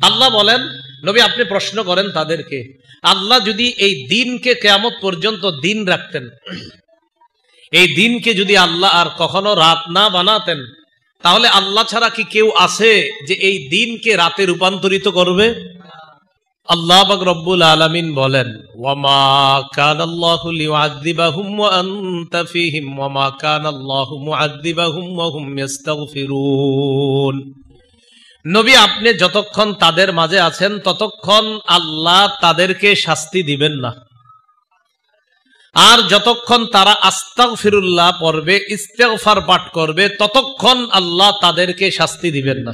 আল্লাহ বলেন, নবী আপনি প্রশ্ন করেন তাদেরকে, আল্লাহ যদি এই দিনকে কিয়ামত পর্যন্ত দিন রাখতেন, এই দিনকে যদি আল্লাহ আর কখনো রাত না বানাতেন, তাহলে আল্লাহ ছাড়া কি কেউ আছে যে এই দিনকে রাতে রূপান্তরিত করবে? আল্লাহ পাক রব্বুল আলামিন বলেন, ওয়ামা কানাল্লাহু লিউআযযিবাহুম ওয়া আনতা ফীহিম ওয়ামা কানাল্লাহু মুআযযিবাহুম ওয়া হুম ইস্তাগফিরুন। নবী আপনি যতক্ষণ তাদের মাঝে আছেন ততক্ষণ আল্লাহ তাদেরকে শাস্তি দিবেন না, আর যতক্ষণ তারা আস্তাগফিরুল্লাহ পড়বে, ইস্তেগফার পাঠ করবে, ততক্ষণ আল্লাহ তাদেরকে শাস্তি দিবেন না।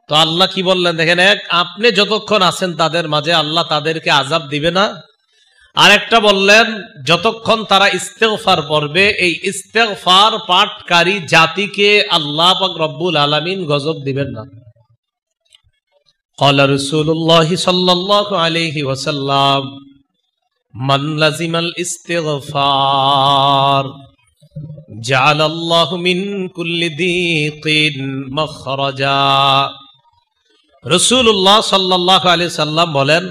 তো আল্লাহ কি বললেন দেখেন, এক আপনি যতক্ষণ আছেন তাদের মাঝে আল্লাহ তাদেরকে আযাব দিবে না, আর একটা বললেন যতক্ষণ তারা ইস্তেগফার পড়বে, এই ইস্তেগফার পাঠকারী জাতিকে আল্লাহ পাক রব্বুল আলামিন গজব দিবেন না। ক্বালা রাসূলুল্লাহ সাল্লাল্লাহু আলাইহি ওয়াসাল্লাম, মান লাজিমাল ইস্তিগফার জাআলাল্লাহু মিন কুল্লি দীকিন মাখরাজা। রাসূলুল্লাহ সাল্লাল্লাহু আলাইহি সাল্লাম বলেন,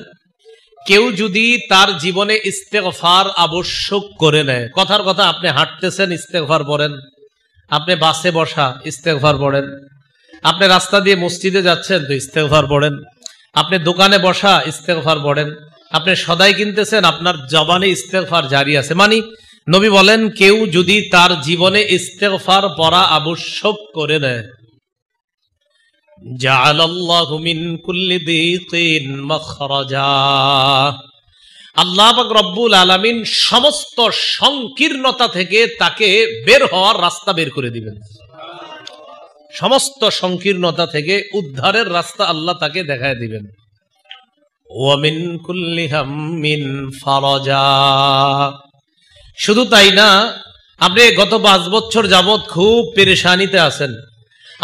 কেউ যদি তার জীবনে ইস্তেগফার আবশ্যক করে নেয়, কথার কথা আপনি হাঁটতেছেন ইস্তেগফার পড়েন, আপনি বাসে বসা ইস্তেগফার পড়েন, আপনি রাস্তা দিয়ে মসজিদে যাচ্ছেন তো ইস্তেগফার পড়েন, আপনি দোকানে বসা ইস্তেগফার পড়েন, আপনি সদাই কিনতেছেন আপনার জবানে ইস্তেগফার জারি আছে। মানে নবী বলেন, কেউ যদি তার জীবনে ইস্তেগফার পড়া আবশ্যক করে নেয়, জাআলাল্লাহু মিন কুল্লি দীকিন মাখরাজা, আল্লাহ পাক রব্বুল আলামিন সমস্ত সংকীর্ণতা থেকে তাকে বের হওয়ার রাস্তা বের করে দিবেন। সমস্ত সংকীর্ণতা থেকে উদ্ধারের রাস্তা আল্লাহ তাকে দেখায় দিবেন। ওয়া মিন কুল্লি হাম্মিন ফারাজা। শুধু তাই না, আপনি গত 5 বছর যাবত খুব পেরেশানিতে আছেন,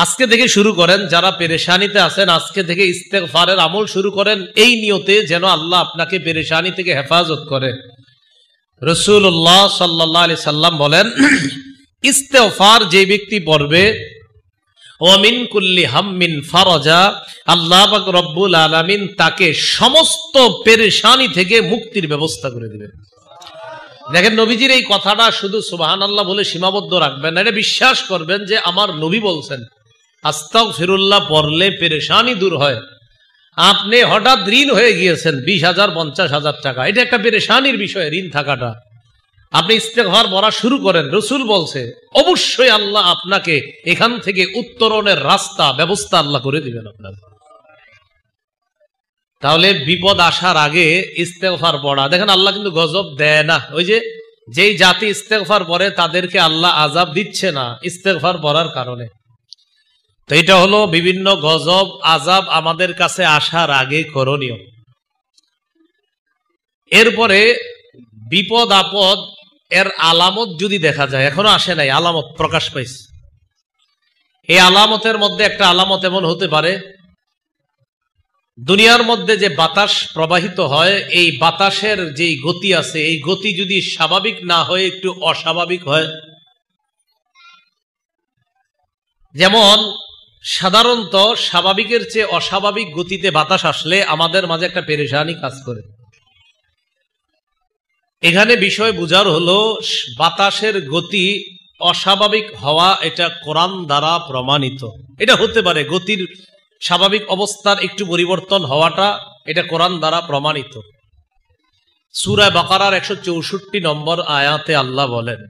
আজকে থেকে শুরু করেন, যারা পেরেশানিতে আছেন আজকে থেকে ইস্তেগফারের আমল শুরু করেন, এই নিয়তে যেন আল্লাহ আপনাকে পেরেশানি থেকে হেফাজত করে। রাসূলুল্লাহ সাল্লাল্লাহু আলাইহি সাল্লাম বলেন, ইস্তেগফার যে ব্যক্তি পড়বে, ওয়া মিন কুল্লি হাম্মিন ফারাজা, আল্লাহ পাক রব্বুল আলামিন তাকে সমস্ত পেরেশানি থেকে মুক্তির ব্যবস্থা করে দিবেন। দেখেন, নবীজির এই কথাটা শুধু সুবহানাল্লাহ বলে সীমাবদ্ধ রাখবেন না, এটা বিশ্বাস করবেন যে আমার নবী বলছেন আস্তাগফিরুল্লাহ পড়লে পেরেশানি দূর হয়। আপনি হঠাৎ ঋণ হয়ে গিয়েছেন 20,000 50,000 টাকা, এটা একটা পেরেশানির বিষয়, ঋণ থাকাটা। আপনি ইস্তেগফার পড়া শুরু করেন, রাসূল বলছে অবশ্যই আল্লাহ আপনাকে এখান থেকে উত্তরণের রাস্তা ব্যবস্থা আল্লাহ করে দিবেন আপনার। তাহলে বিপদ আসার আগে ইস্তেগফার পড়া, দেখেন আল্লাহ কিন্তু গজব দেয় না। ওই যে যেই জাতি ইস্তেগফার পড়ে তাদেরকে আল্লাহ আযাব দিচ্ছে না ইস্তেগফার পড়ার কারণে। তো এটা হলো বিভিন্ন গজব আযাব আমাদের কাছে আসার আগে করণীয়। এরপরে বিপদ আপদ এর আলামত যদি দেখা যায়, এখনো আসে নাই, আলামত প্রকাশ পাইছে। এই আলামতের মধ্যে একটা আলামত এমন হতে পারে, দুনিয়ার মধ্যে যে বাতাস প্রবাহিত হয়, এই বাতাসের যে গতি আছে, এই গতি যদি স্বাভাবিক না হয়ে একটু অস্বাভাবিক হয়। যেমন সাধারণত স্বাভাবিকের চেয়ে অস্বাভাবিক গতিতে বাতাস আসলে আমাদের মাঝে একটা পেরেশানি কাজ করে। এখানে বিষয় বুঝার হলো, বাতাসের গতি অস্বাভাবিক হওয়া এটা কোরআন দ্বারা প্রমাণিত। এটা হতে পারে গতির স্বাভাবিক অবস্থার একটু পরিবর্তন হওয়াটা, এটা কোরআন দ্বারা প্রমাণিত। সূরা বাকারার 164 নম্বর আয়াতে আল্লাহ বলেন,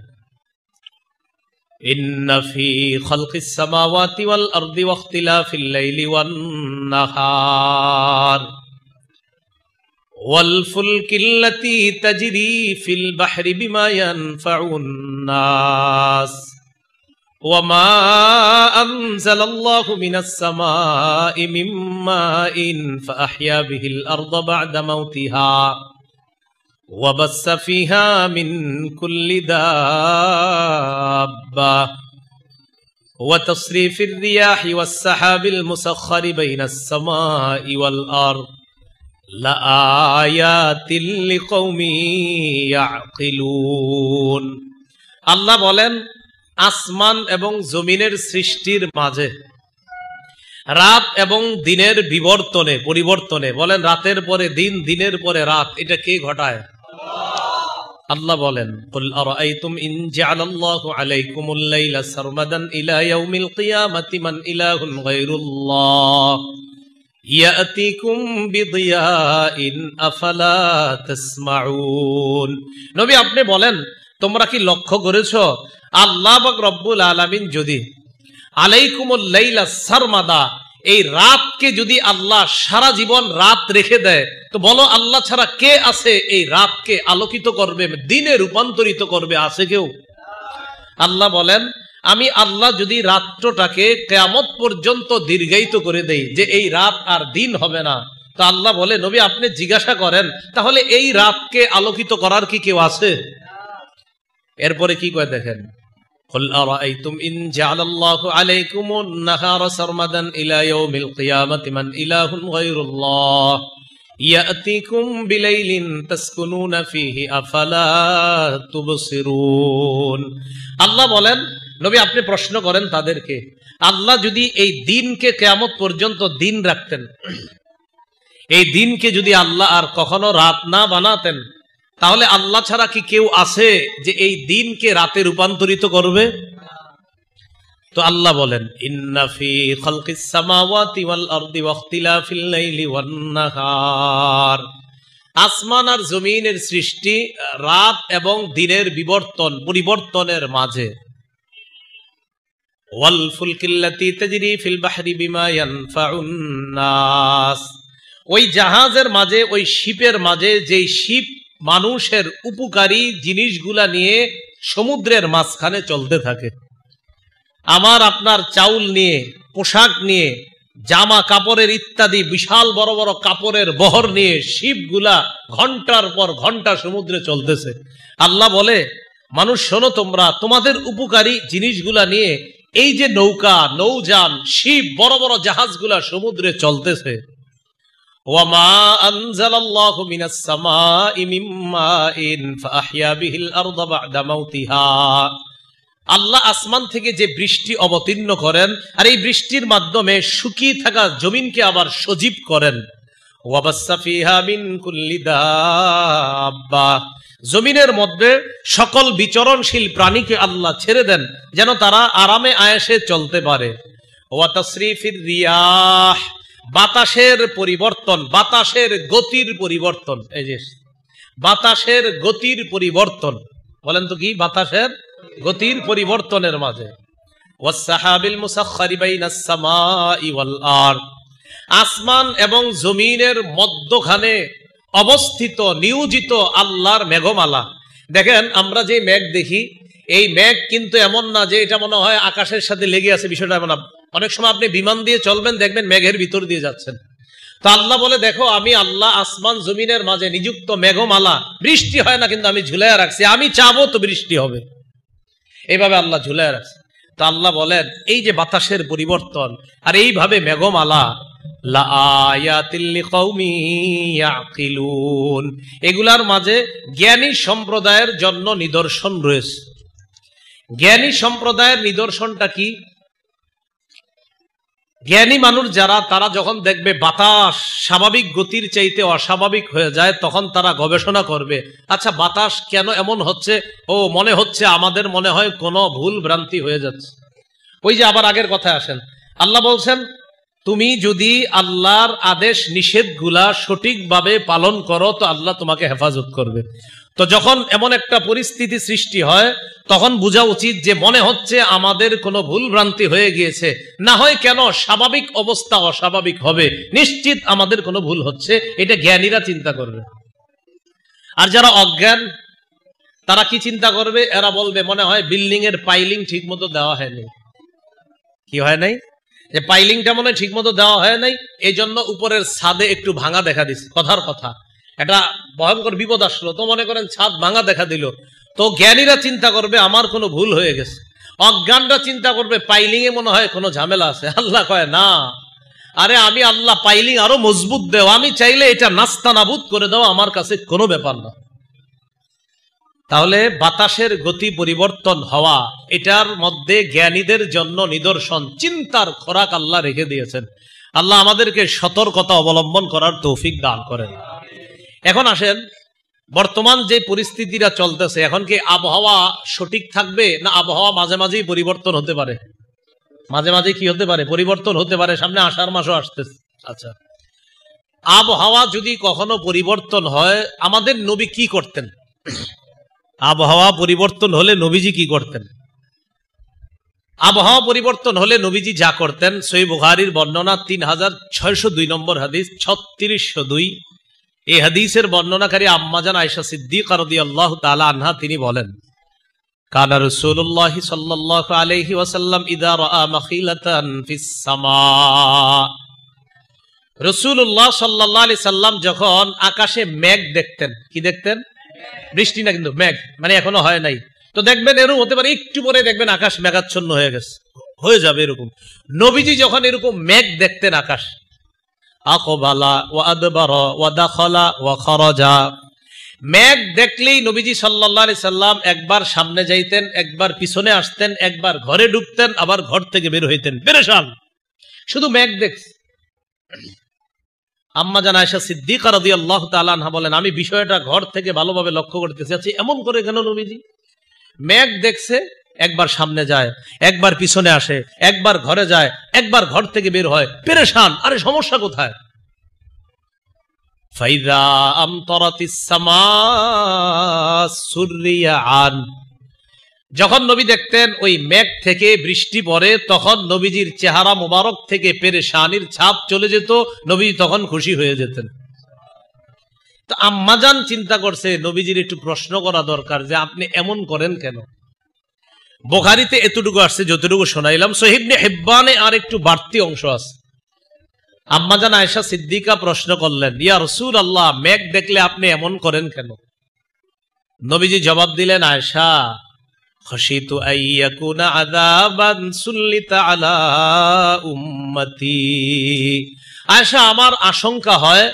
ইন্না ফি খালকিস সামাওয়াতি ওয়াল আরদি ওয়াখতিলাফিল লাইলি ওয়ান নাহার ওয়াল ফুলকিল্লাতী তাজরি ফিল বাহরি বিমা ইয়ানফাউন নাস وما أنزل الله من السماء من ماء فأحيا به الأرض بعد موتها وبث فيها من كل دابة وتصريف الرياح والسحاب المسخر بين السماء والأرض لآيات لقوم يعقلون। আল্লাহ বলেন, আসমান এবং জমিনের সৃষ্টির মাঝে রাত এবং দিনের বিবর্তনে পরিবর্তনে বলেন রাতের পরে দিন, দিনের পরে রাত, এটা কে ঘটায়? আল্লাহ বলেন, কুল আরাআইতুম ইন জাআলাল্লাহু আলাইকুমুল লাইলা সারমাদান ইলা ইয়াউমিল কিয়ামাতি মান ইলাহুন গায়রুল্লাহ ইয়াতিকুম বিদিয়াইন আফালা তাসমাউন। নবী আপনি বলেন, তোমরা কি লক্ষ্য করেছো আল্লাহ পাক রব্বুল আলামিন যদি আলাইকুমুল লাইলা সারমাদা, এই রাতকে যদি আল্লাহ সারা জীবন রাত রেখে দেয়, তো বলো আল্লাহ ছাড়া কে আছে এই রাতকে আলোকিত করবে, দিনে রূপান্তরিত করবে? আছে কেউ? আল্লাহ বলেন, আমি আল্লাহ যদি রাত্রটাকে কিয়ামত পর্যন্ত দীর্ঘায়িত করে দেই, যে এই রাত আর দিন হবে না, তো আল্লাহ বলে নবী আপনি জিজ্ঞাসা করেন, তাহলে এই রাতকে আলোকিত করার কি কেউ আছে? এরপরে কি কয় দেখেন, قل أرأيتم إن جعل الله عليكم النهار سرمدا إلى يوم القيامة من إله غير الله يأتيكم بليل تسكنون فيه أفلا تبصرون। আল্লাহ বলেন নবী আপনি প্রশ্ন করেন তাদেরকে, আল্লাহ যদি এই দিনকে কিয়ামত পর্যন্ত দিন রাখতেন, এই দিনকে যদি আল্লাহ আর কখনো রাত না বানাতেন, তাহলে আল্লাহ ছাড়া কি কেউ আছে যে এই দিনকে রাতে রূপান্তরিত করবে? তো আল্লাহ বলেন, ইন্না ফি খালকিস সামাওয়াতি ওয়াল আরদি ওয়া ইখতিলাফিল লাইলি ওয়ান নাহার, আসমান আর জমিনের সৃষ্টি, রাত এবং দিনের বিবর্তন পরিবর্তনের মাঝে, ওয়াল ফুলকিল্লাতি তাজরি ফিল বাহরি বিমা ইয়ানফাউন নাস, ওই জাহাজের মাঝে, ওই শিপের মাঝে, যেই শিপ মানুষের উপকারী জিনিসগুলা নিয়ে সমুদ্রের মাঝখানে চলতে থাকে, আমার আপনার চাউল নিয়ে, পোশাক নিয়ে, জামা কাপড়ের ইত্যাদি বিশাল বড় বড় কাপড়ের বহর নিয়ে শিপগুলা ঘন্টার পর ঘন্টা সমুদ্রে চলতেছে। আল্লাহ বলে, মানুষ শোনো, তোমরা তোমাদের উপকারী জিনিসগুলা নিয়ে এই যে নৌকা, নৌযান, শিপ, বড় বড় জাহাজগুলা সমুদ্রে চলতেছে, ওয়ামা আনজালাল্লাহু মিনাস সামাই মিন মাইন ফাআহইয়া বিহিল আরদা বা'দা মাউতিহা, আল্লাহ আসমান থেকে যে বৃষ্টি অবতীর্ণ করেন আর এই বৃষ্টির মাধ্যমে শুকিয়ে থাকা জমিনকে আবার সজীব করেন। ওয়াবাসসা ফিহা মিন কুল্লি দাব্বা, জমিনের মধ্যে সকল বিচরণশীল প্রাণীকে আল্লাহ ছেড়ে দেন যেন তারা আরামে আয়েশে চলতে পারে। ওয়া তাসরিফির রিয়াহ, বাতাসের পরিবর্তন, বাতাসের গতির পরিবর্তন, এই যে বাতাসের গতির পরিবর্তন, বলেন তো কি? বাতাসের গতির পরিবর্তনের মাঝে। ওয়াসসাহাবিল মুসাখখারি বাইনাস সামাই ওয়াল আরদ, আসমান এবং জমিনের মধ্যখানে অবস্থিত নিয়োজিত আল্লাহর মেঘমালা। দেখেন আমরা যে মেঘ দেখি, এই মেঘ কিন্তু এমন না যে এটা মনে হয় আকাশের সাথে লেগে আছে, বিষয়টা এমন না। অনেক সময় আপনি বিমান দিয়ে চলবেন, দেখবেন মেঘের ভিতর দিয়ে যাচ্ছেন। তো আল্লাহ বলে, দেখো আমি আল্লাহ আসমান জমিনের মাঝে নিযুক্ত মেঘমালা, বৃষ্টি হয় না কিন্তু আমি ঝুলাইয়া রাখছি, আমি চাবো তো বৃষ্টি হবে, এইভাবে আল্লাহ ঝুলাইয়া রাখছে। তো আল্লাহ বলেন, এই যে বাতাসের পরিবর্তন আর এইভাবে মেঘমালা, লাআয়াতিল লিকাউমি ইয়াকিলুন, এগুলার মাঝে জ্ঞানী সম্প্রদায়ের জন্য নিদর্শন রয়েছে। জ্ঞানী সম্প্রদায়ের নিদর্শনটা কি? জ্ঞানী মানুষ যারা, তারা যখন দেখবে বাতাস স্বাভাবিক গতির চাইতে অস্বাভাবিক হয়ে যায়, তখন তারা গবেষণা করবে, আচ্ছা বাতাস কেন এমন হচ্ছে? ও মনে হচ্ছে আমাদের মনে হয় কোনো ভুল ভ্রান্তি হয়ে যাচ্ছে। ওই যে আবার আগের কথায় আসেন, আল্লাহ বলছেন তুমি যদি আল্লাহর আদেশ নিষেধগুলা সঠিকভাবে পালন করো তো আল্লাহ তোমাকে হেফাজত করবে। তো যখন এমন একটা পরিস্থিতি সৃষ্টি হয়, তখন বোঝা উচিত যে মনে হচ্ছে আমাদের কোনো ভুল ভ্রান্তি হয়ে গিয়েছে, না হয় কেন স্বাভাবিক অবস্থা অস্বাভাবিক হবে, নিশ্চিত আমাদের কোনো ভুল হচ্ছে, এটা জ্ঞানীরা চিন্তা করবে। আর যারা অজ্ঞান তারা কি চিন্তা করবে? এরা বলবে মনে হয় বিল্ডিং এর পাইলিং ঠিক মতো দেওয়া হয়নি। কি হয় নাই? যে পাইলিংটা মনে ঠিক মতো দেওয়া হয় নাই, এই জন্য উপরের ছাদে একটু ভাঙা দেখা দিচ্ছে। কথার কথা, এটা ভয়ঙ্কর বিপদ আসলো, তো মনে করেন ছাদ ভাঙা দেখা দিল, তো জ্ঞানীরা চিন্তা করবে আমার কোনো ভুল হয়ে গেছে, অজ্ঞানরা চিন্তা করবে পাইলিং এ মনে হয় কোনো ঝামেলা আছে। আল্লাহ কয় না, আরে আমি আল্লাহ পাইলিং আরো মজবুত দেও, আমি চাইলে এটা নাস্তানাবুদ করে দাও, আমার কাছে কোনো ব্যাপার না। তাহলে বাতাসের গতি পরিবর্তন হওয়া, এটার মধ্যে জ্ঞানীদের জন্য নিদর্শন, চিন্তার খোরাক আল্লাহ রেখে দিয়েছেন। আল্লাহ আমাদেরকে সতর্কতা অবলম্বন করার তৌফিক দান করেন। এখন আসেন, বর্তমান যে পরিস্থিতিটা চলতেছে, এখন কি আবহাওয়া সঠিক থাকবে, না আবহাওয়া মাঝে মাঝেই পরিবর্তন হতে পারে? মাঝে মাঝে কি হতে পারে? পরিবর্তন হতে পারে। সামনে আষাঢ় মাসও আসতেছে। আচ্ছা, আবহাওয়া যদি কখনো পরিবর্তন হয়, আমাদের নবী কি করতেন? আবহাওয়া পরিবর্তন হলে নবীজি কি করতেন? আবহাওয়া পরিবর্তন হলে নবীজি যা করতেন, সহিহ বুখারীর বর্ণনা 3602 নম্বর হাদিস, 3602। এই হাদিসের বর্ণনাকারী আম্মাজান আয়েশা সিদ্দিকা রাদিয়াল্লাহু তাআলা আনহা, তিনি বলেন, কানা রাসূলুল্লাহ সাল্লাল্লাহু আলাইহি ওয়াসাল্লাম ইযা রাআ মাখিলাতান ফিস সামা। রাসূলুল্লাহ সাল্লাল্লাহু আলাইহি সাল্লাম যখন আকাশে মেঘ দেখতেন, কি দেখতেন? বৃষ্টি না, কিন্তু মেঘ, মানে এখনো হয় নাই। তো দেখবেন এরকম হতে পারে, একটু পরে দেখবেন আকাশ মেঘাচ্ছন্ন হয়ে গেছে, হয়ে যাবে এরকম। নবীজি যখন এরকম মেঘ দেখতেন আকাশ, আকবালা ওয়া আদবারা ওয়া দাখালা ওয়া খারাজা, মেঘ দেখলেই নবীজি সাল্লাল্লাহু আলাইহি সাল্লাম একবার সামনে যাইতেন, একবার পিছনে আসতেন, একবার ঘরে ঢুকতেন, আবার ঘর থেকে বের হইতেন, পেরেশান, শুধু মেঘ দেখছেন। আম্মা জান আয়েশা সিদ্দিকা রাদিয়াল্লাহু তাআলা আনহা বলেন, আমি বিষয়টা ঘর থেকে ভালোভাবে লক্ষ্য করতেছি, আচ্ছা এমন করে কেন নবীজি? মেঘ দেখছে, একবার সামনে যায়, একবার পিছনে আসে, একবার ঘরে যায়, একবার ঘর থেকে বের হয়, পেরেশান। আরে সমস্যা কোথায়? ফাইদা আমতারাতিস সামা সুররিয়ান, যখন নবী দেখতেন ওই মেঘ থেকে বৃষ্টি পড়ে, তখন নবীজির চেহারা মোবারক থেকে পেরেশানির ছাপ চলে যেত, নবী তখন খুশি হয়ে যেতেন। তো আম্মাজান চিন্তা করছে নবীজির একটু প্রশ্ন করা দরকার, যে আপনি এমন করেন কেন? বুখারীতে এতটুকু আসছে যতটুকু শোনাইলাম, সহিহ ইবনে হিব্বানে আর একটু বাড়তি অংশ আছে। আম্মাজান আয়েশা সিদ্দিকা প্রশ্ন করলেন, ইয়া রাসূলুল্লাহ, মেঘ দেখলে আপনি এমন করেন কেন? নবীজি জবাব দিলেন, আয়েশা, খাশিতু আইয়াকুনা আযাবান সুল্লিতা আলা উম্মতি। আয়েশা, আমার আশঙ্কা হয়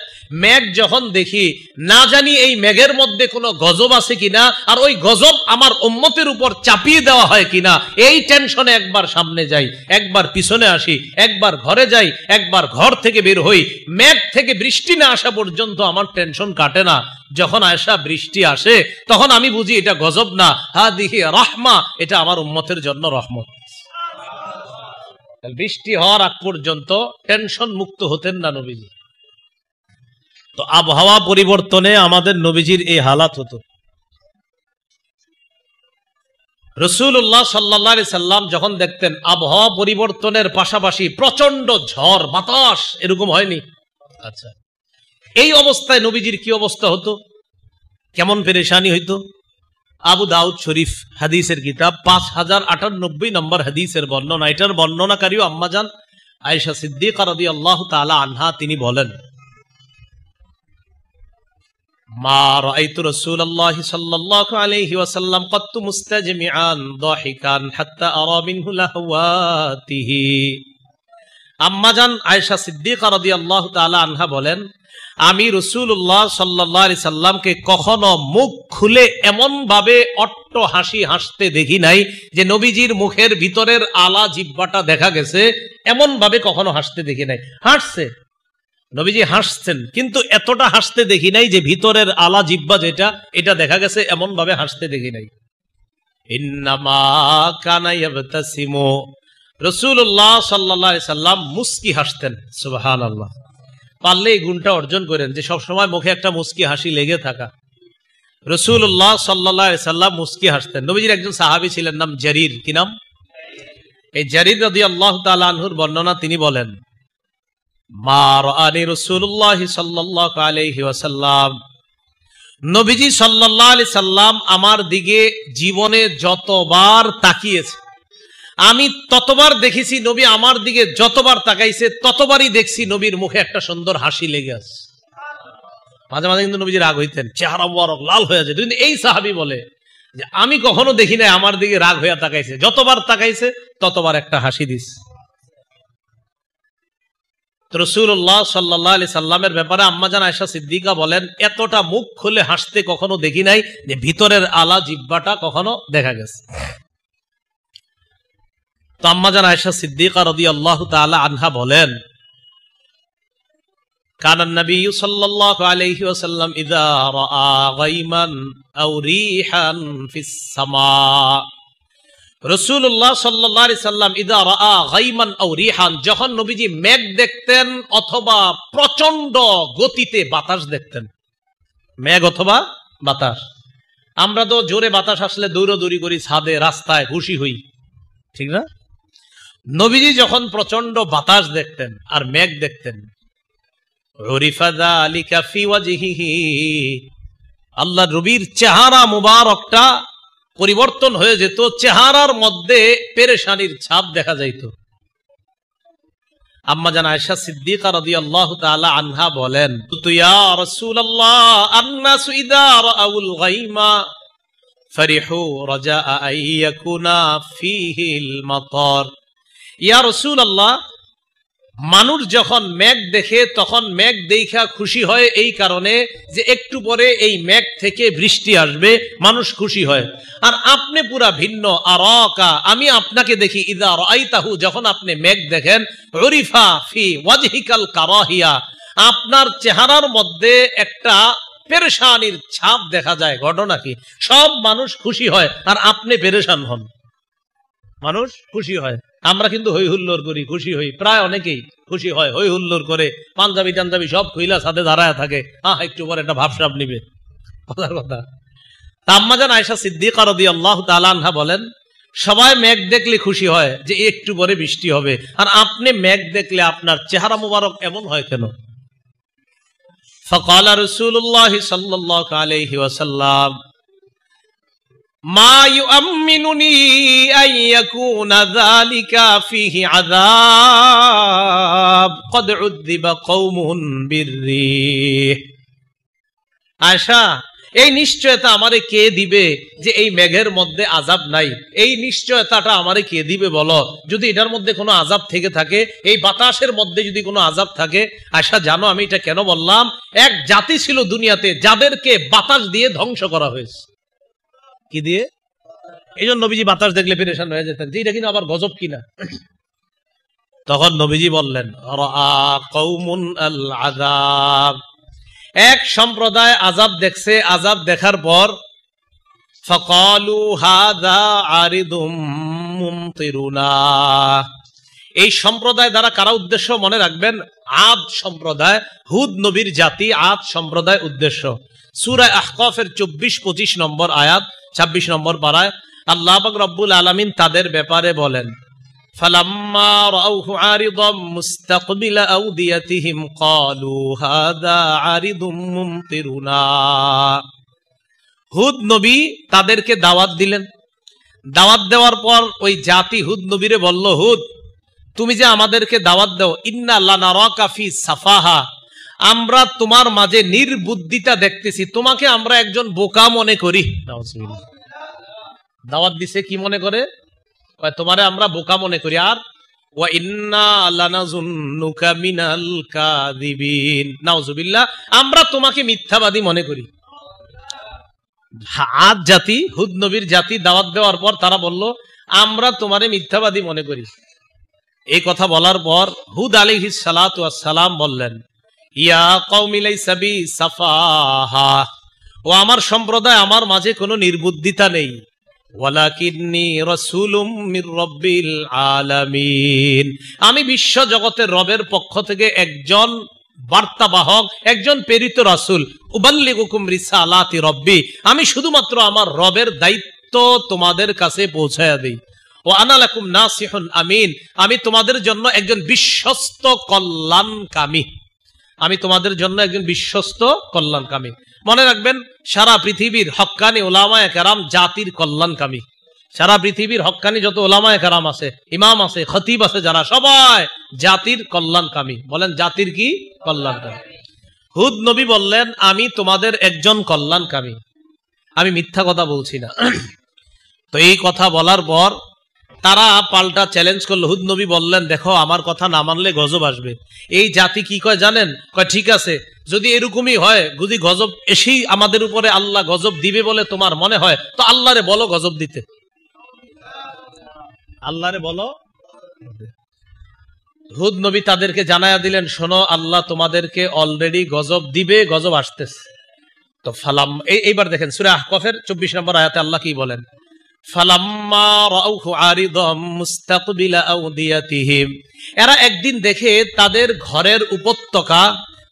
মেঘ যখন দেখি, না জানি এই মেঘের মধ্যে কোনো গজব আছে কিনা, আর ওই গজব আমার উম্মতের উপর চাপিয়ে দেওয়া হয় কিনা, এই টেনশনে একবার সামনে যাই, একবার পিছনে আসি, একবার ঘরে যাই, একবার ঘর থেকে বের হই। মেঘ থেকে বৃষ্টি না আসা পর্যন্ত আমার টেনশন কাটে না। যখন আয়েশা বৃষ্টি আসে, তখন আমি বুঝি এটা গজব না, হাদিহি রাহমা, এটা আমার উম্মতের জন্য রহমত। বৃষ্টি হওয়ার আগ পর্যন্ত টেনশন মুক্ত হতেন না নবীজি। তো আবহাওয়া পরিবর্তনে আমাদের নবীজির এই হালাত হতো। রাসূলুল্লাহ সাল্লাল্লাহু আলাইহি সাল্লাম যখন দেখতেন আবহাওয়া পরিবর্তনের পাশাপাশি প্রচন্ড ঝড় বাতাস, এরকম হয়নি? আচ্ছা, এই অবস্থায় নবীজির কি অবস্থা হতো, কেমন পেরেশানি হইতো? আবু দাউদ শরীফ হাদিসের কিতাব 5098 নম্বর হাদিসের বর্ণনা, এটার বর্ণনাকারীও আম্মাজান আয়েশা সিদ্দিকা রাদিয়াল্লাহু তাআলা আনহা, তিনি বলেন, মা রাআইতু রাসূলুল্লাহ সাল্লাল্লাহু আলাইহি ওয়াসাল্লাম কত্তু মুস্তাজমিআন দাহিকান হাত্তা আরা মিনহু লাহওয়াতিহি। আম্মাজান আয়েশা সিদ্দিকা রাদিয়াল্লাহু তাআলা আনহা বলেন, আমি রাসূলুল্লাহ সাল্লাল্লাহু আলাইহি সাল্লামকে কখনো মুখ খুলে এমন ভাবে অট্ট হাসি হাসতে দেখি নাই যে নবীজির মুখের ভিতরের আলা জিহ্বাটা দেখা গেছে, এমন ভাবে কখনো হাসতে দেখি নাই। হাসছে, নবীজি হাসছেন, কিন্তু এতটা হাসতে দেখি নাই যে ভিতরের আলা জিহ্বা যেটা, এটা দেখা গেছে, এমন ভাবে হাসতে দেখি নাই। ইন্নামা কানা ইয়াবতাসিমু, রাসূলুল্লাহ সাল্লাল্লাহু আলাইহি সাল্লাম মুস্কি হাসতেন। সুবহানাল্লাহ। পারলে এই গুণটা অর্জন করেন যে সব সময় মুখে একটা মুস্কি হাসি লেগে থাকা। রাসূলুল্লাহ সাল্লাল্লাহু আলাইহি সাল্লাম মুস্কি হাসতেন। নবীজির একজন সাহাবী ছিলেন, নাম জারীর। কি নাম? এই জারীর রাদিয়াল্লাহু তাআলা আনহুর বর্ণনা, তিনি বলেন, মা রাআনি রাসূলুল্লাহ সাল্লাল্লাহু আলাইহি ওয়াসাল্লাম, নবীজি সাল্লাল্লাহু আলাইহি সাল্লাম আমার দিকে জীবনে যতবার তাকিয়েছে, আমি ততবার দেখেছি নবী আমার দিকে যতবার তাকাইছে, ততবারই দেখছি নবীর মুখে একটা সুন্দর হাসি লেগে আছে। মাঝে মাঝে কিন্তু নবীজি রাগ হইতেন, চেহারা মুবারক লাল হয়ে যেত, কিন্তু এই সাহাবী বলে যে আমি কখনো দেখি নাই আমার দিকে রাগ হইয়া তাকাইছে, যতবার তাকাইছে ততবার একটা হাসি দিস। রাসূলুল্লাহ সাল্লাল্লাহু আলাইহি সাল্লামের ব্যাপারে আম্মাজান আয়েশা সিদ্দিকা বলেন, এতটা মুখ খুলে হাসতে কখনো দেখি নাই যে ভিতরের আলা জিহ্বাটা কখনো দেখা গেছে। তো আম্মাজান আয়েশা সিদ্দিকা রাদিয়াল্লাহু তাআলা আনহা বলেন, কানা নবী সাল্লাল্লাহু আলাইহি ওয়াসাল্লাম ইযা রাআ গায়মান আও রিহান ফিস সামা, রাসূলুল্লাহ সাল্লাল্লাহু আলাইহি সাল্লাম ইযা রাআ গায়মান আও রিহান, যখন নবীজি মেঘ দেখতেন অথবা প্রচন্ড গতিতে বাতাস দেখতেন, মেঘ অথবা বাতাস। আমরা তো জোরে বাতাস আসলে দৌড়াদৌড়ি করি, ছাদে রাস্তায় খুশি হই, ঠিক না? নবীজি যখন প্রচন্ড বাতাস দেখতেন আর মেঘ দেখতেন, উরিফা যালিকা ফি ওয়াজহিহি, আল্লাহ নবীর চেহারা মুবারকটা পরিবর্তন হয়ে যেত, চেহারার মধ্যে পেরেশানির ছাপ দেখা যাইত। আম্মাজান আয়েশা সিদ্দিকা রাদিয়াল্লাহু তাআলা আনহা বলেন, ইয়া রাসূলুল্লাহ আন-নাসু ইযা রাআউল গায়মা ফারিহু রাজা আন ইয়াকুনা ফীহিল মাতার। ইয়া রাসূলুল্লাহ, মানুষ যখন মেঘ দেখে তখন মেঘ দেখা খুশি হয় এই কারণে যে একটু পরে এই মেঘ থেকে বৃষ্টি আসবে, মানুষ খুশি হয়। আর আপনি পুরা ভিন্ন, আরাকা, আমি আপনাকে দেখি ইযা রাআইতাহু, যখন আপনি মেঘ দেখেন, উরিফা ফি ওয়াজহিকাল কারাহিয়া, আপনার চেহারার মধ্যে একটা পেরেশানির ছাপ দেখা যায়। ঘটনা কি? সব মানুষ খুশি হয় আর আপনি পেরেশান হন। মানুষ খুশি হয়, আমরা কিন্তু হই হুল্লোড় করি, খুশি হই, প্রায় অনেকেই খুশি হয়, হই হুল্লোড় করে, পাঞ্জাবি টাঞ্জাবি সব খুইলা সাথে দাঁড়ায় থাকে, একটু পরে একটা ভাবসাব নিবে, কথার কথা। আম্মাজান আয়েশা সিদ্দিকা রাদিয়াল্লাহু তাআলা আনহা বলেন, সবাই মেঘ দেখলে খুশি হয় যে একটু পরে বৃষ্টি হবে, আর আপনি মেঘ দেখলে আপনার চেহারা মুবারক এমন হয় কেন? ফাকালা রাসূলুল্লাহ সাল্লাল্লাহু আলাইহি ওয়াসাল্লাম, মা ইউআম্মিনুনি আন ইয়াকুনা যালিকা ফীহি আযাব ক্বাদ উযযিবা কওমুন বিররিহ। আয়েশা, এই নিশ্চয়তা আমারে কে দিবে যে এই মেঘের মধ্যে আযাব নাই? এই নিশ্চয়তাটা আমারে কে দিবে বলো? যদি এটার মধ্যে কোনো আযাব থেকে থাকে, এই বাতাসের মধ্যে যদি কোনো আযাব থাকে। আয়েশা, জানো আমি এটা কেন বললাম? এক জাতি ছিল দুনিয়াতে যাদেরকে বাতাস দিয়ে ধ্বংস করা হয়েছে। কি দিয়ে? এই জন্য নবীজি বাতাস দেখলে পেরেশান হয়ে যেতেন যে এটা কিন্তু আবার গজব কিনা। তখন নবীজি বললেন, রাআ কওমুন আল আযাব, এক সম্প্রদায় আযাব দেখছে, আযাব দেখার পর ফাকালু হাযা আরিদুম মুমতিরুনা। এই সম্প্রদায় দ্বারা কারা উদ্দেশ্য মনে রাখবেন? আদ সম্প্রদায়, হুদ নবীর জাতি, আদ সম্প্রদায় উদ্দেশ্য। সূরা আহকাফের 24-25 নম্বর আয়াত, 26 নম্বর পারায় আল্লাহ পাক রব্বুল আলামিন তাদের ব্যাপারে বলেন, ফালাম্মা রাআউহু আরিদাম মুস্তাকবিলা আওদিয়াতিহিম ক্বালু হাযা আরিদুম মুমতিরুনা। হুদ নবী তাদেরকে দাওয়াত দিলেন। দাওয়াত দেওয়ার পর ওই জাতি হুদ নবীরে বলল, হুদ, তুমি যে আমাদেরকে দাওয়াত দাও, ইন্না লানারাকা ফি সাফাহা, আমরা তোমার মাঝে নির্বুদ্ধিতা দেখতেছি, তোমাকে আমরা একজন বোকা মনে করি। দাওয়াত দিছে কি মনে করে? তোমারে আমরা বোকা মনে করি। আর ওয়া ইন্না লানাযুন্নুকা মিনাল কাযিবিন, নাউযুবিল্লাহ, আমরা তোমাকে মিথ্যাবাদী মনে করি। আদ জাতি, হুদ নবীর জাতি দাওয়াত দেওয়ার পর তারা বলল, আমরা তোমারে মিথ্যাবাদী মনে করি। এই কথা বলার পর হুদ আলাইহিস সালাতু ওয়াস সালাম বললেন, ইয়া কওমি লাইসা বি সাফাহা, ও আমার সম্প্রদায়, আমার মাঝে কোনো নির্বুদ্ধিতা নেই। ওয়ালাকিন্নী রাসূলুম মির রাব্বিল আলামিন, আমি বিশ্ব জগতের রবের পক্ষ থেকে একজন বার্তাবাহক, একজন প্রেরিত রাসূল। উবাল্লিগুকুম রিসালাতি রব্বি, আমি শুধুমাত্র আমার রবের দায়িত্ব তোমাদের কাছে পৌঁছায়া দেই। ওয়া আনা লাকুম নাসিহুন আমিন, আমি তোমাদের জন্য একজন বিশ্বস্ত কল্যাণকামী। আমি তোমাদের জন্য একজন বিশ্বস্ত কল্যাণকামী। মনে রাখবেন, সারা পৃথিবীর হক্কানি উলামায়ে কেরাম জাতির কল্যাণকামী। সারা পৃথিবীর হক্কানি যত উলামায়ে কেরাম আছে, ইমাম আছে, খতিব আছে, যারা সবাই জাতির কল্যাণকামী। বলেন, জাতির কি কল্যাণকামী? হুদ নবী বললেন, আমি তোমাদের একজন কল্যাণকামী, আমি মিথ্যা কথা বলছি না। তো এই কথা বলার পর তারা পাল্টা চ্যালেঞ্জ করলো। হুদ নবী বললেন, দেখো আমার কথা না মানলে গজব আসবে। এই জাতি কি কয় জানেন? কয় ঠিক আছে, যদি এরকমই হয়, যদি গজব এসেই আমাদের উপরে আল্লাহ গজব দিবে বলে তোমার মনে হয়, তো আল্লাহরে বলো গজব দিতে। আল্লাহরে বলো। হুদ নবী তাদেরকে জানায়া দিলেন, শোনো, আল্লাহ তোমাদেরকে অলরেডি গজব দিবে, গজব আসতেছে। তো ফালাম, এইবার দেখেন সূরা আহকাফের 24 নম্বর আয়াতে আল্লাহ কি বলেন? ফালাম্মা রাউহু আরিদাম মুস্তাকবিলা আউদিয়াতিহিম, এরা একদিন দেখে তাদের ঘরের উপত্যকা,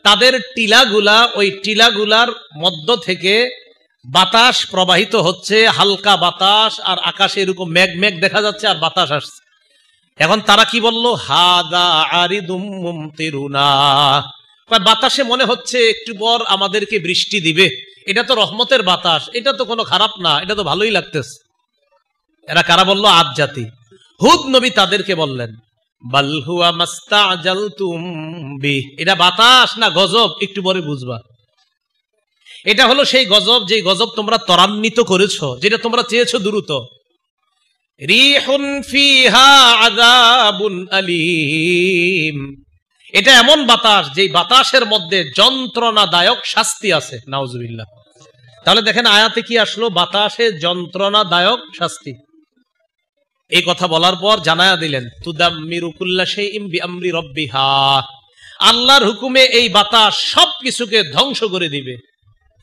তাদের টিলাগুলা, ওই টিলাগুলার মধ্য থেকে বাতাস প্রবাহিত হচ্ছে, হালকা বাতাস, আর আকাশে এরকম মেঘ মেঘ দেখা যাচ্ছে, আর বাতাস আসছে। এখন তারা কি বলল? হাদা আরিদুম মুমতিরুনা, বাতাসে মনে হচ্ছে একটু পর আমাদেরকে বৃষ্টি দিবে, এটা তো রহমতের বাতাস, এটা তো কোনো খারাপ না, এটা তো ভালোই লাগতেছে। এরা কারা বলল? আদ জাতি। হুদ নবী তাদেরকে বললেন, বাল হুয়া মাস্তাজালতুম বিহি, এটা বাতাস না গজব, একটু পরে বুঝবা। এটা হলো সেই গজব, যে গজব তোমরা ত্বরান্বিত করেছো, যেটা তোমরা চেয়েছো দ্রুত। রিহুন ফিহা আযাবুন আলীম, এটা এমন বাতাস, যে বাতাসের মধ্যে যন্ত্রণাদায়ক শাস্তি আছে। নাউজুবিল্লাহ। তাহলে দেখেন আয়াতে কি আসলো? বাতাসে যন্ত্রণাদায়ক শাস্তি। এই কথা বলার পর জানায়া দিলেন, তুদাম্মিরু কুল্লা শাইইন বিআমরি রাব্বিহা, আল্লাহর হুকুমে এই বাতাস সবকিছুকে ধ্বংস করে দিবে।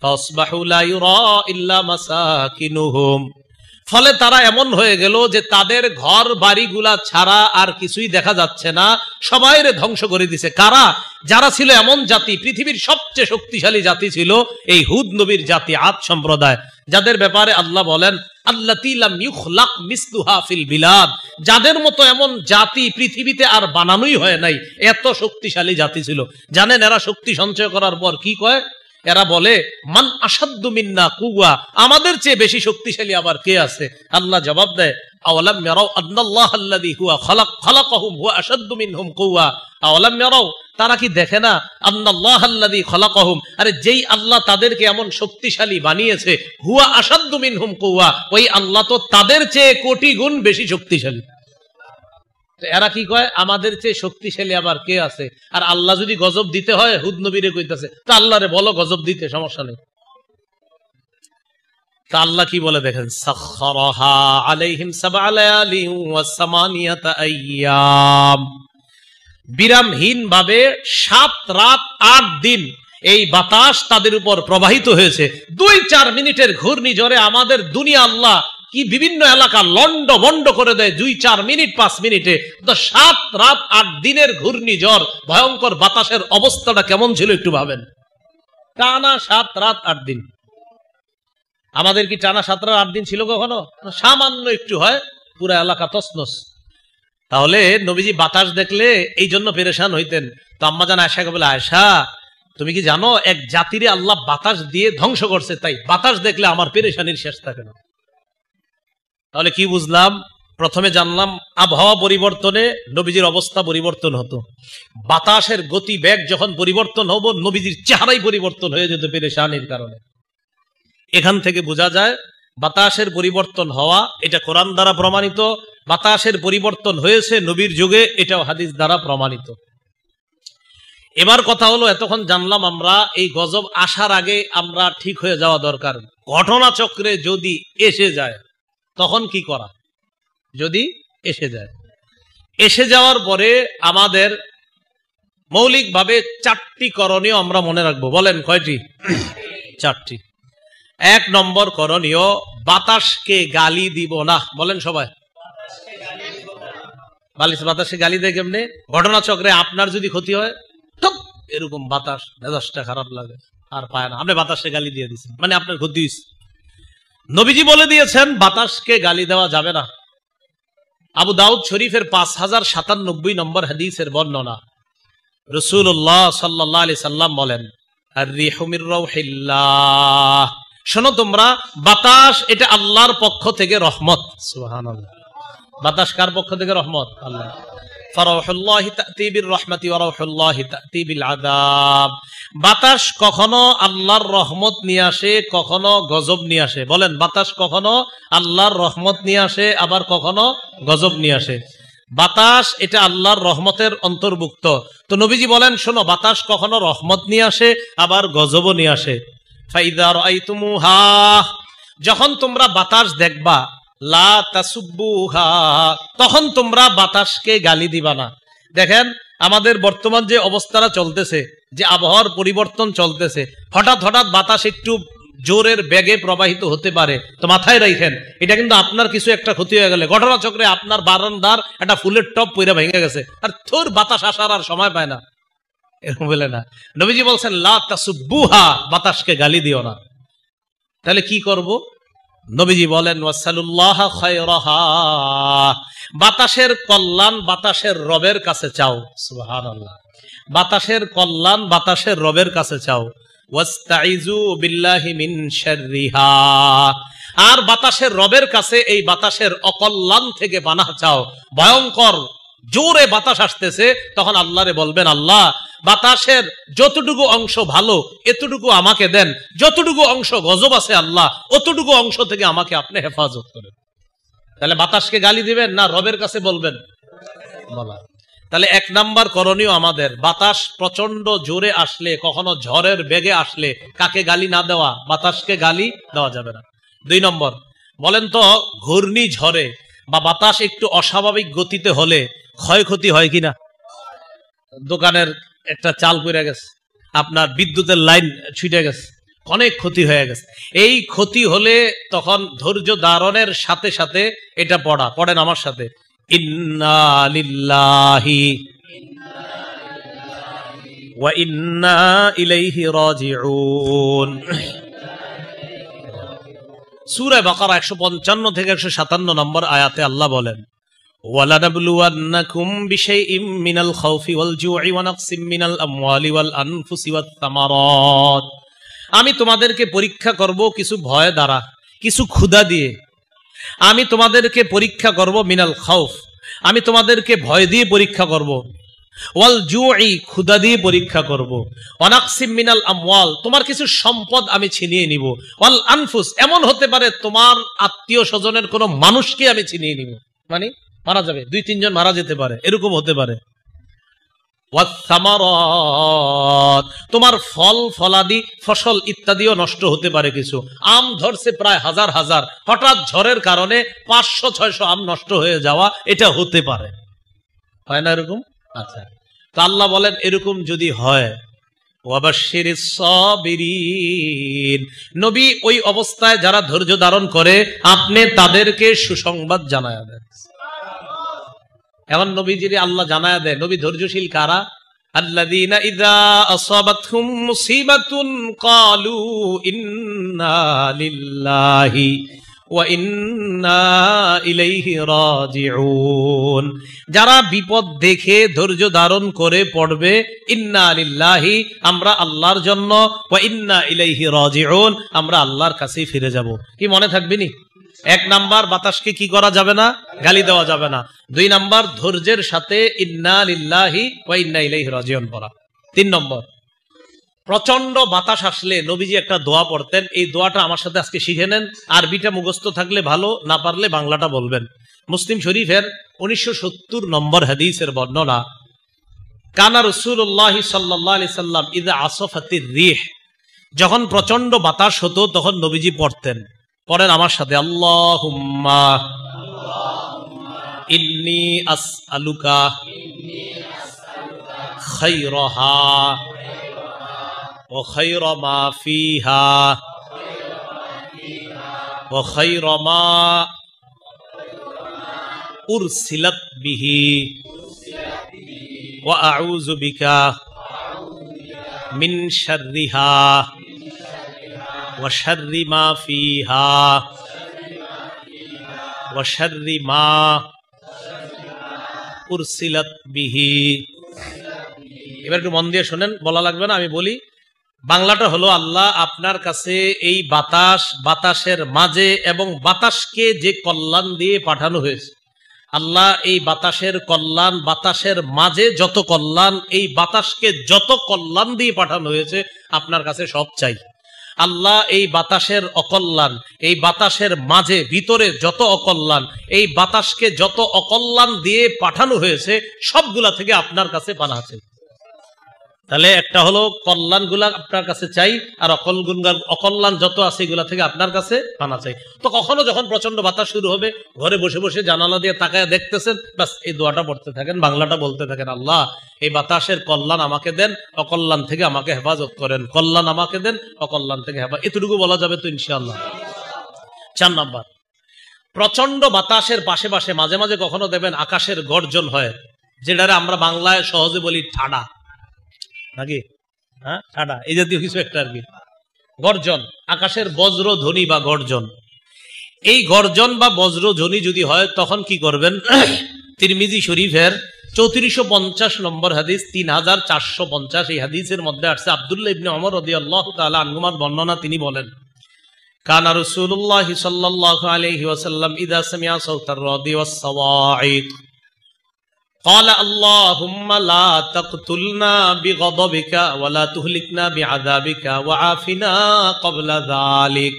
ফাসবাহু লা ইউরা ইল্লা মাসাকিনুহুম, ফলে তারা এমন হয়ে গেল যে তাদের ঘর বাড়িগুলা ছাড়া আর কিছুই দেখা যাচ্ছে না, সবাইরে ধ্বংস করে দিছে। কারা? যারা ছিল এমন জাতি, পৃথিবীর সবচেয়ে শক্তিশালী জাতি ছিল এই হুদ নবীর জাতি, আদ সম্প্রদায়, যাদের ব্যাপারে আল্লাহ বলেন আল্লাতী লাম ইউখলাক মিসলুহা ফিল বিলাদ, যাদের মতো এমন জাতি পৃথিবীতে আর বানানোই হয় নাই, এত শক্তিশালী জাতি ছিল। জানেন এরা শক্তি সঞ্চয় করার পর কি কয়? এরা বলে, মান আসাদ্দু মিন্না কুওয়া, আমাদের চেয়ে বেশি শক্তিশালী আবার কে আছে? আল্লাহ জবাব দেয়, আওয়ালাম ইয়ারাউ আন্নাল্লাহ আল্লাযী হুয়া খালাকাহুম হুয়া আসাদ্দু মিনহুম কুওয়া, আওয়ালাম ইয়ারাউ, তারা কি দেখে না? আন্নাল্লাহ আল্লাযী খালাকাহুম, আরে যেই আল্লাহ তাদেরকে এমন শক্তিশালী বানিয়েছে, হুয়া আসাদ্দু মিনহুম কুওয়া, ওই আল্লাহ তো তাদের চেয়ে কোটি গুণ বেশি শক্তিশালী। এরা কি কয়? আমাদের চেয়ে শক্তিশালী আবার কে আছে? আর আল্লাহ যদি গজব দিতে হয়, হুদ নবীরে কইতাছে, তা আল্লাহরে বলো গজব দিতে, সমস্যা নেই। তা আল্লাহ কি বলে দেখেন, সাখখারাহা আলাইহিম সাবআ লায়ালিন ওয়া সামানিয়াতা আইয়াম, বিরামহীন ভাবে 7 রাত 8 দিন এই বাতাস তাদের উপর প্রবাহিত হয়েছে। 2-4 মিনিটের ঘূর্ণিঝড়ে আমাদের দুনিয়া আল্লাহ কি বিভিন্ন এলাকা লন্ড বন্ড করে দেয় 2-4 মিনিট 5 মিনিটে। তো 7 রাত 8 দিনের ঘূর্ণিঝড়, ভয়ঙ্কর বাতাসের অবস্থাটা কেমন ছিল একটু ভাবেন। টানা 7 রাত 8 দিন। আমাদের কি টানা 7 রাত 8 দিন ছিল কখনো? সামান্য একটু হয়, পুরো এলাকা তছনছ। তাহলে নবীজি বাতাস দেখলে এই জন্য পেরেশান হইতেন। তো আম্মা জান আয়েশাকে বলে, আয়েশা তুমি কি জানো এক জাতিরে আল্লাহ বাতাস দিয়ে ধ্বংস করছে, তাই বাতাস দেখলে আমার পেরেশানির শেষ থাকে না। তাহলে কি বুঝলাম? প্রথমে জানলাম আবহাওয়া পরিবর্তনে নবীজির অবস্থা পরিবর্তন হতো, বাতাসের গতি বেগ যখন পরিবর্তন হবো, নবীজির চেহারাই পরিবর্তন হয়ে যেত পেরেশানির কারণে। এখান থেকে বোঝা যায় বাতাসের পরিবর্তন হওয়া এটা কোরআন দ্বারা প্রমাণিত, বাতাসের পরিবর্তন হয়েছে নবীর যুগে, এটাও হাদিস দ্বারা প্রমাণিত। এবার কথা হলো, এতক্ষণ জানলাম আমরা এই গজব আসার আগে আমরা ঠিক হয়ে যাওয়া দরকার। ঘটনা চক্রে যদি এসে যায় তখন কি করা? যদি এসে যায়, এসে যাওয়ার পরে আমাদের মৌলিকভাবে 4টি করণীয় আমরা মনে রাখবো। বলেন কয়টি? 4টি। 1 নম্বর করণীয়, বাতাসকে গালি দিব না। বলেন সবাই। বাতাসে গালি দেয় কেমনে? ঘটনা চক্রে আপনার যদি ক্ষতি হয়, ঠিক এরকম বাতাস মেজাজটা খারাপ লাগে, আর পায় না, আপনি বাতাসে গালি দিয়ে দিচ্ছেন, মানে আপনার ক্ষতি হয়েছে। নবীজি বলে দিয়েছেন বাতাসকে গালি দেওয়া যাবে না। আবু দাউদ শরীফের 5097 নম্বর হাদিসের বর্ণনা, রাসূলুল্লাহ সাল্লাল্লাহু আলাইহি সাল্লাম বলেন, আর-রিহু মির রাউহিল্লাহ, শোনো তোমরা, বাতাস এটা আল্লাহর পক্ষ থেকে রহমত। সুবহানাল্লাহ। বাতাস কার পক্ষ থেকে রহমত? আল্লাহ। ফারাউহুল্লাহি তা'তি বির রাহমাতি ওয়া রাউহুল্লাহি তা'তি বিল আযাব। বাতাস কখনো আল্লাহর রহমত নিয়ে আসে, কখনো গজব নিয়ে আসে। বলেন, বাতাস কখনো আল্লাহর রহমত নিয়ে আসে, আবার কখনো গজব নিয়ে আসে। বাতাস এটা আল্লাহর রহমতের অন্তর্ভুক্ত। তো নবীজি বলেন, শোনো, বাতাস কখনো রহমত নিয়ে আসে, আবার গজবও নিয়ে আসে। ফাইদা রাআইতুমুহা, যখন তোমরা বাতাস দেখবা, লা তাসুব্বুহা, তখন তোমরা বাতাসকে গালি দিবা না। দেখেন আমাদের বর্তমান যে অবস্থাটা চলতেছে, যে আবহাওয়ার পরিবর্তন চলতেছে, হঠাৎ হঠাৎ বাতাস একটু জোরের বেগে প্রবাহিত হতে পারে। তো মাথায় রাখেন, এটা কিন্তু আপনার কিছু একটা ক্ষতি হয়ে গেলে, ঘটনাচক্রে আপনার বারান্দার একটা ফুলের টপ পইরা ভেঙে গেছে, আর থোর বাতাস আসার আর সময় পায় না, এরকম বলে না। নবীজি বলছেন লা তাসুব্বুহা, বাতাসকে গালি দিও না। তাহলে কি করব? নবীজি বলেন ওয়াসালুল্লাহ খায়রাহা, বাতাসের কল্যাণ বাতাসের রবের কাছে চাও। সুবহানাল্লাহ, বাতাসের কল্যাণ বাতাসের রবের কাছে চাও। ওয়াস্তাইযু বিল্লাহি মিন শাররিহা, আর বাতাসের রবের কাছে এই বাতাসের অকল্যাণ থেকে পানাহ চাও। ভয়ঙ্কর জোরে বাতাস আসতেছে, তখন আল্লাহরে বলবেন, আল্লাহ বাতাসের যতটুকু অংশ ভালো এতটুকু আমাকে দেন, যতটুকু অংশ গজব আছে আল্লাহ অতটুকু অংশ থেকে আমাকে আপনি হেফাজত করেন। তাহলে বাতাসকে গালি দিবেন না রবের কাছে বলবেন? বলা। তাহলে এক নাম্বার করণীয় আমাদের, বাতাস প্রচন্ড জোরে আসলে, কখনো ঝড়ের বেগে আসলে কাকে গালি না দেওয়া, বাতাসকে গালি দেওয়া যাবে না। 2 নম্বর, বলেন তো ঘূর্ণি ঝড়ে বা বাতাস একটু অস্বাভাবিক গতিতে হলে ক্ষয়ক্ষতি হয় কিনা? দোকানের একটা চাল পড়ে গেছে, আপনার বিদ্যুতের লাইন ছুটে গেছে, অনেক ক্ষতি হয়ে গেছে। এই ক্ষতি হলে তখন ধৈর্য ধারণের সাথে সাথে এটা পড়েন আমার সাথে, ইন্না লিল্লাহি ওয়া ইন্না ইলাইহি রাজিউন। সূরা বাকারা 155 থেকে 157 নম্বর আয়াতে আল্লাহ বলেন, ওয়ালানাবলুওয়ান্নাকুম বিশাইইম মিনাল খাউফি ওয়াল জু'i ওয়া নাকসিম মিনাল আমওয়ালি ওয়াল আনফুসি ওয়াত তামারাত, আমি তোমাদেরকে পরীক্ষা করব কিছু ভয় দ্বারা, কিছু ক্ষুধা দিয়ে। আমি তোমাদেরকে পরীক্ষা করব মিনাল খাউফ, আমি তোমাদেরকে ভয় দিয়ে পরীক্ষা করব। ওয়াল জু'i, ক্ষুধা দিয়ে পরীক্ষা করব। ওয়া নাকসিম মিনাল আমওয়াল, তোমার কিছু সম্পদ আমি ছিনিয়ে নিব। ওয়াল আনফুস, এমন হতে পারে তোমার আত্মীয় স্বজনের কোনো মানুষকে আমি ছিনিয়ে নিব, মানে মারা যাবে, 2-3 জন মারা যেতে পারে, এরকম হতে পারে। ওয়াত সামারাত, তোমার ফল ফলাদি ফসল ইত্যাদিও নষ্ট হতে পারে। কিছু আম ধরছে প্রায় হাজার হাজার, হঠাৎ ঝড়ের কারণে 500-600 আম নষ্ট হয়ে যাওয়া, এটা হতে পারে, হয় না এরকম? আচ্ছা, তো আল্লাহ বলেন এরকম যদি হয়, ওয়াবাশশিরিস সাবিরিন, নবী ওই অবস্থায় যারা ধৈর্য ধারণ করে আপনি তাদেরকে সুসংবাদ জানায়া দেন। এমন নবীজির আল্লাহ জানায়া দেয়, নবী ধৈর্যশীল কারা? আল্লাযীনা ইযা আসাবাতহুম মুসিবাতুন ক্বালু ইন্না লিল্লাহি ওয়া ইন্না ইলাইহি রাজিউন, যারা বিপদ দেখে ধৈর্য ধারণ করে পড়বে ইন্না লিল্লাহি, আমরা আল্লাহর জন্য, ওয়া ইন্না ইলাইহি রাজিউন, আমরা আল্লাহর কাছেই ফিরে যাব। কি মনে থাকবে নি? 1 নাম্বার, বাতাসকে কি করা যাবে না? গালি দেওয়া যাবে না। 2 নাম্বার, ধৈর্যের সাথে ইন্না লিল্লাহি ওয়া ইন্না ইলাইহি রাজিউন পড়া। 3 নম্বর, প্রচন্ড বাতাস আসলে নবীজি একটা দোয়া পড়তেন, এই দোয়াটা আমার সাথে আজকে শিখে নেন। আরবিটা মুখস্থ থাকলে ভালো, না পারলে বাংলাটা বলবেন। মুসলিম শরীফের 1970 নম্বর হাদিসের বর্ণনা, কানা রাসূলুল্লাহ সাল্লাল্লাহু আলাইহি সাল্লাম ইযা আসফাতির রিহ, যখন প্রচন্ড বাতাস হতো তখন নবীজি পড়তেন, পড়েন আমার সাথে, আল্লাহুম্মা ইন্নী আসআলুকা খায়রাহা ওয়া খায়রা মা ফিহা ওয়া খায়রা মা উরসিলাত বিহি ওয়া আউযু বিকা মিন শাররিহা ওয়া শাররি মা ফিহা ওয়া শাররি মা উরসিলাত বিহি। এবার একটু মন দিয়ে শুনেন, বলা লাগবে না, আমি বলি। বাংলাটা হলো, আল্লাহ আপনার কাছে এই বাতাস, বাতাসের মাঝে এবং বাতাসকে যে কল্যাণ দিয়ে পাঠানো হয়েছে, আল্লাহ এই বাতাসের কল্যাণ, বাতাসের মাঝে যত কল্যাণ, এই বাতাসকে যত কল্যাণ দিয়ে পাঠানো হয়েছে আপনার কাছে সব চাই। আল্লাহ এই বাতাসের অকল্যাণ, এই বাতাসের মাঝে ভিতরে যত অকল্যাণ, এই বাতাসকে যত অকল্যাণ দিয়ে পাঠানো হয়েছে সবগুলা থেকে আপনার কাছে পানা চাই। তাহলে একটা হলো কল্যাণগুলা আপনার কাছে চাই, আর অকল্যাণ যত আছে এগুলা থেকে আপনার কাছে পানা চাই। তো কখনো যখন প্রচন্ড বাতাস শুরু হবে, ঘরে বসে বসে জানালা দিয়ে তাকায় দেখতেছেন, বাস এই দোয়াটা পড়তে থাকেন, বাংলাটা বলতে থাকেন, আল্লাহ এই বাতাসের কল্যাণ আমাকে দেন, অকল্যাণ থেকে আমাকে হেফাজত করেন, কল্যাণ আমাকে দেন, অকল্যাণ থেকে হেফাজত। এতটুকু বলা যাবে তো ইনশাআল্লাহ। 4 নাম্বার, প্রচন্ড বাতাসের পাশে পাশে মাঝে মাঝে কখনো দেখবেন আকাশের গর্জন হয়, যেটারে আমরা বাংলায় সহজে বলি ঠাডা, নাকি? হ্যাঁ, ঠাডা এই জাতীয় কিছু একটা আর কি। গর্জন, আকাশের বজ্র ধ্বনি বা গর্জন। এই গর্জন বা বজ্র ধ্বনি যদি হয় তখন কি করবেন? তিরমিজি শরীফের 3450 নম্বর হাদিস, 3450, এই হাদিসের মধ্যে আসছে আব্দুল্লাহ ইবনে ওমর রাদিয়াল্লাহু তাআলা আনহুমার বর্ণনা। তিনি বলেন, কানা রাসূলুল্লাহ সাল্লাল্লাহু আলাইহি ওয়াসাল্লাম ইযা সামিআ সাওতার রাদি ওয়াস সাওয়াঈক قال اللهم لا تقتلنا بغضبك ولا تهلكنا بعذابك وعافنا قبل ذلك।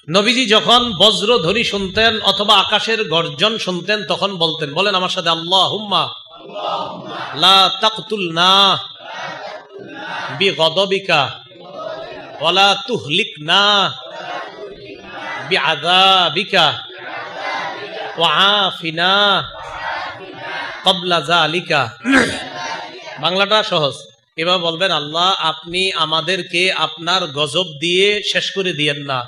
নবীজি যখন বজ্র ধ্বনি শুনতেন অথবা আকাশের গর্জন শুনতেন তখন বলতেন, বলেন আমার সাথে, আল্লাহুম্মা লা তাকতুলনা বিগদবিকা ওয়ালা তুহলিকনা বিআযাবিকা ওয়াআফিনা ক্বাবলা যালিকা। বাংলাটা সহজ, এবার বলবেন, আল্লাহ আপনি আমাদেরকে আপনার গজব দিয়ে শেষ করে দিয়েন না,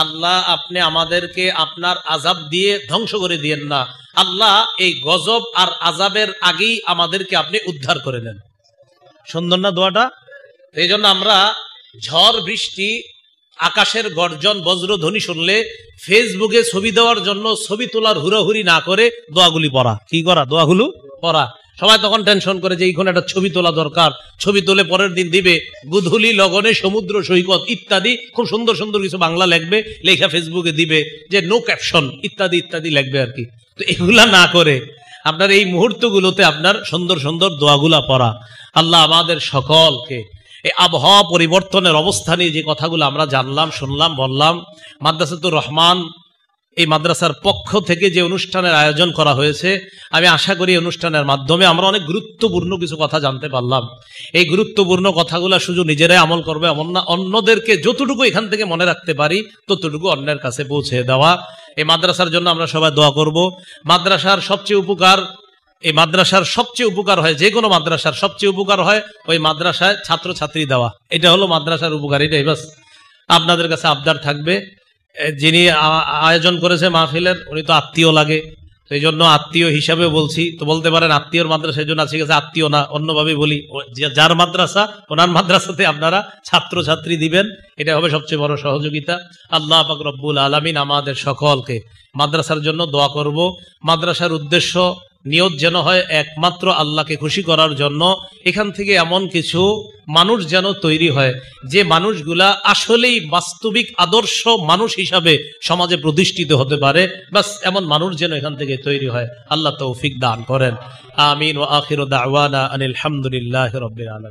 আল্লাহ আপনি আমাদেরকে আপনার আযাব দিয়ে ধ্বংস করে দিয়েন না, আল্লাহ এই গজব আর আযাবের আগেই আমাদেরকে আপনি উদ্ধার করে নেন। সুন্দর না দোয়াটা? এই জন্য আমরা ঝড় বৃষ্টি, আকাশের গর্জন, বজ্রধ্বনি শুনলে ফেসবুকে ছবি দেওয়ার জন্য ছবি তোলার হুড়োহুড়ি না করে দোয়াগুলি পড়া। কি করা? দোয়াগুলো পড়া। সবাই তখন টেনশন করে যে এইখানে একটা ছবি তোলা দরকার, ছবি তুলে পরের দিন দিবে, গুধুলি লগনে সমুদ্র সৈকত ইত্যাদি খুব সুন্দর সুন্দর কিছু বাংলা লিখবে, লেখা ফেসবুকে দিবে যে নো ক্যাপশন ইত্যাদি ইত্যাদি লিখবে আর কি। তো এগুলা না করে আপনার এই মুহূর্তগুলোতে আপনার সুন্দর সুন্দর দোয়াগুলা পড়া। আল্লাহ আমাদের সকলকে এই আবহাওয়া পরিবর্তনের অবস্থা নিয়ে যে কথাগুলো আমরা জানলাম, শুনলাম, বললাম, মাদ্রাসাতুর রহমান এই মাদ্রাসার পক্ষ থেকে যে অনুষ্ঠানের আয়োজন করা হয়েছে, আমি আশা করি অনুষ্ঠানের মাধ্যমে আমরা অনেক গুরুত্বপূর্ণ কিছু কথা জানতে পারলাম। এই গুরুত্বপূর্ণ কথাগুলো শুধু নিজেরাই আমল করবে এমন না, অন্যদেরকে যতটুকু এখান থেকে মনে রাখতে পারি ততটুকু অন্যের কাছে পৌঁছে দেওয়া। এই মাদ্রাসার জন্য আমরা সবাই দোয়া করব। মাদ্রাসার সবচেয়ে উপকার, এই মাদ্রাসার সবচেয়ে উপকার হয়, যে কোনো মাদ্রাসার সবচেয়ে উপকার হয় ওই মাদ্রাসায় ছাত্র ছাত্রী দেওয়া। এটা হলো মাদ্রাসার উপকার, এটাই বাস। আপনাদের কাছে আবদার থাকবে, যিনি আয়োজন করেছে মাহফিলের উনি তো আত্মীয় লাগে, তো এই জন্য আত্মীয় হিসাবে বলছি। তো বলতে পারেন আত্মীয়র মাদ্রাসা, এই জন্য আছে গেছে আত্মীয় না, অন্যভাবে বলি, যার মাদ্রাসা ওনার মাদ্রাসাতে আপনারা ছাত্র ছাত্রী দিবেন, এটা হবে সবচেয়ে বড় সহযোগিতা। আল্লাহ পাক রব্বুল আলামিন আমাদের সকলকে মাদ্রাসার জন্য দোয়া করব। মাদ্রাসার উদ্দেশ্য, নিয়ত যেন হয় একমাত্র আল্লাহকে খুশি করার জন্য। এখান থেকে এমন কিছু মানুষ যেন তৈরি হয় যে মানুষগুলা আসলেই বাস্তবিক আদর্শ মানুষ হিসাবে সমাজে প্রতিষ্ঠিত হতে পারে, বাস এমন মানুষ যেন এখান থেকে তৈরি হয়। আল্লাহ তৌফিক দান করেন। আমিন। ওয়া আখিরু দাওয়ানা আনিল হামদুলিল্লাহি রাব্বিল আলামিন।